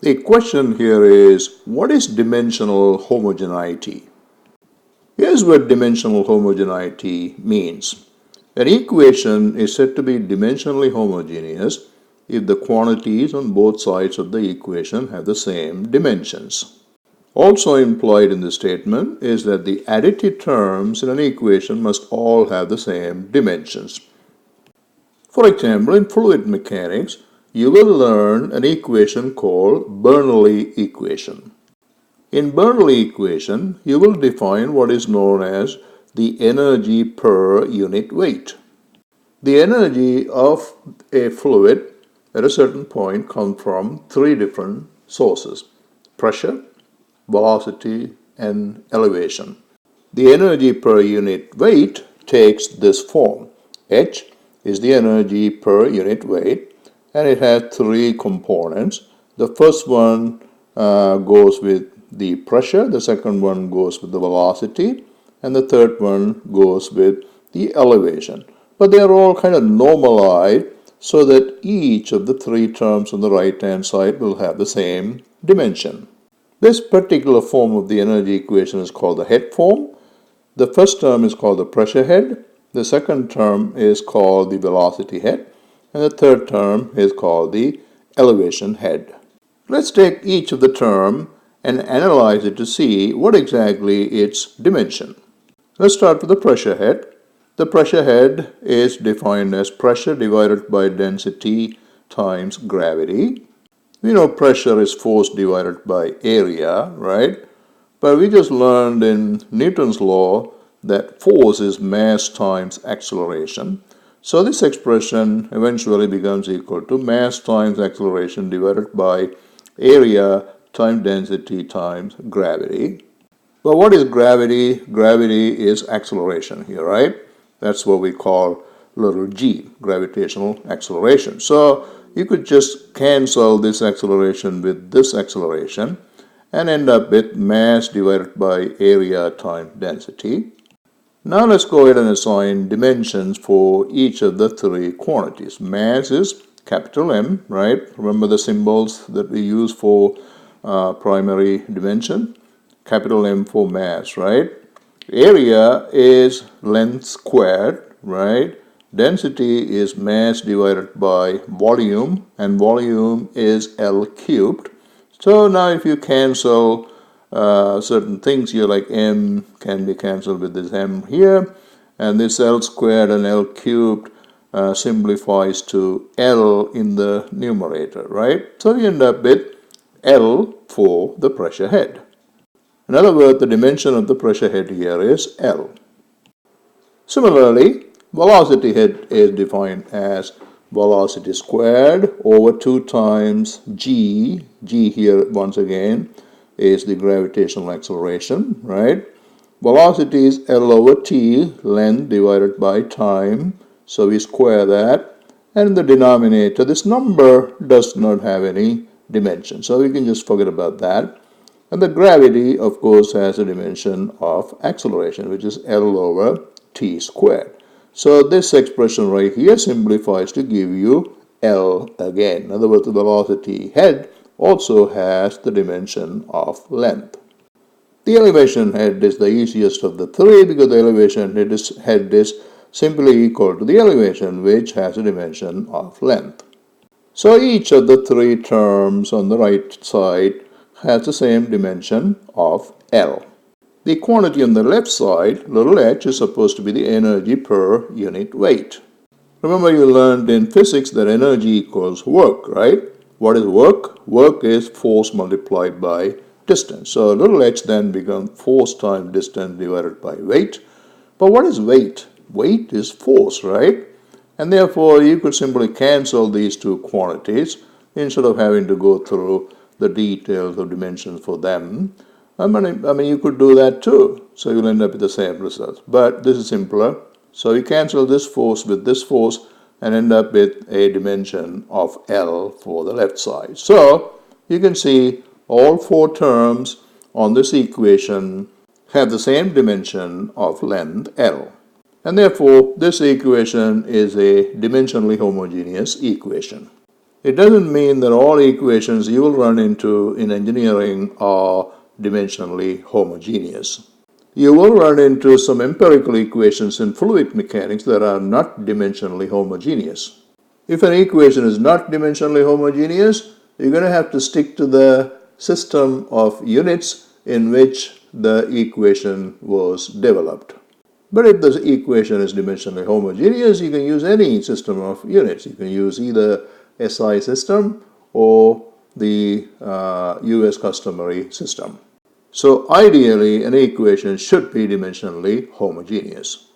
The question here is, what is dimensional homogeneity? Here's what dimensional homogeneity means. An equation is said to be dimensionally homogeneous if the quantities on both sides of the equation have the same dimensions. Also implied in the statement is that the additive terms in an equation must all have the same dimensions. For example, in fluid mechanics, you will learn an equation called Bernoulli equation. In Bernoulli equation, you will define what is known as the energy per unit weight. The energy of a fluid at a certain point comes from three different sources: pressure, velocity, and elevation. The energy per unit weight takes this form. H is the energy per unit weight, and it has three components. The first one goes with the pressure, the second one goes with the velocity, and the third one goes with the elevation. But they are all kind of normalized so that each of the three terms on the right hand side will have the same dimension. This particular form of the energy equation is called the head form. The first term is called the pressure head, the second term is called the velocity head, and the third term is called the elevation head. Let's take each of the term and analyze it to see what exactly its dimension. Let's start with the pressure head. The pressure head is defined as pressure divided by density times gravity. We know pressure is force divided by area, right? But we just learned in Newton's law that force is mass times acceleration. So this expression eventually becomes equal to mass times acceleration divided by area times density times gravity. But what is gravity? Gravity is acceleration here, right? That's what we call little g, gravitational acceleration. So you could just cancel this acceleration with this acceleration and end up with mass divided by area times density. Now let's go ahead and assign dimensions for each of the three quantities. Mass is capital M, right? Remember the symbols that we use for primary dimension? Capital M for mass, right? Area is length squared, right? Density is mass divided by volume, and volume is L cubed. So now if you cancel certain things here, like M can be cancelled with this M here, and this L squared and L cubed simplifies to L in the numerator, right? So you end up with L for the pressure head. In other words, the dimension of the pressure head here is L. Similarly, velocity head is defined as velocity squared over 2 times g. G here once again is the gravitational acceleration, right? Velocity is L over t, length divided by time. So we square that. And in the denominator, this number does not have any dimension. So we can just forget about that. And the gravity, of course, has a dimension of acceleration, which is L over t squared. So this expression right here simplifies to give you L again. In other words, the velocity head also has the dimension of length. The elevation head is the easiest of the three because the elevation head is simply equal to the elevation, which has a dimension of length. So each of the three terms on the right side has the same dimension of L. The quantity on the left side, little h, is supposed to be the energy per unit weight. Remember you learned in physics that energy equals work, right? What is work? Work is force multiplied by distance. So little h then becomes force times distance divided by weight. But what is weight? Weight is force, right? And therefore you could simply cancel these two quantities instead of having to go through the details of dimensions for them. I mean, you could do that too. So you'll end up with the same result. But this is simpler. So you cancel this force with this force and end up with a dimension of L for the left side. So you can see all four terms on this equation have the same dimension of length L. And therefore, this equation is a dimensionally homogeneous equation. It doesn't mean that all equations you will run into in engineering are dimensionally homogeneous. You will run into some empirical equations in fluid mechanics that are not dimensionally homogeneous. If an equation is not dimensionally homogeneous, you're going to have to stick to the system of units in which the equation was developed. But if the equation is dimensionally homogeneous, you can use any system of units. You can use either SI system or the US customary system. So ideally, an equation should be dimensionally homogeneous.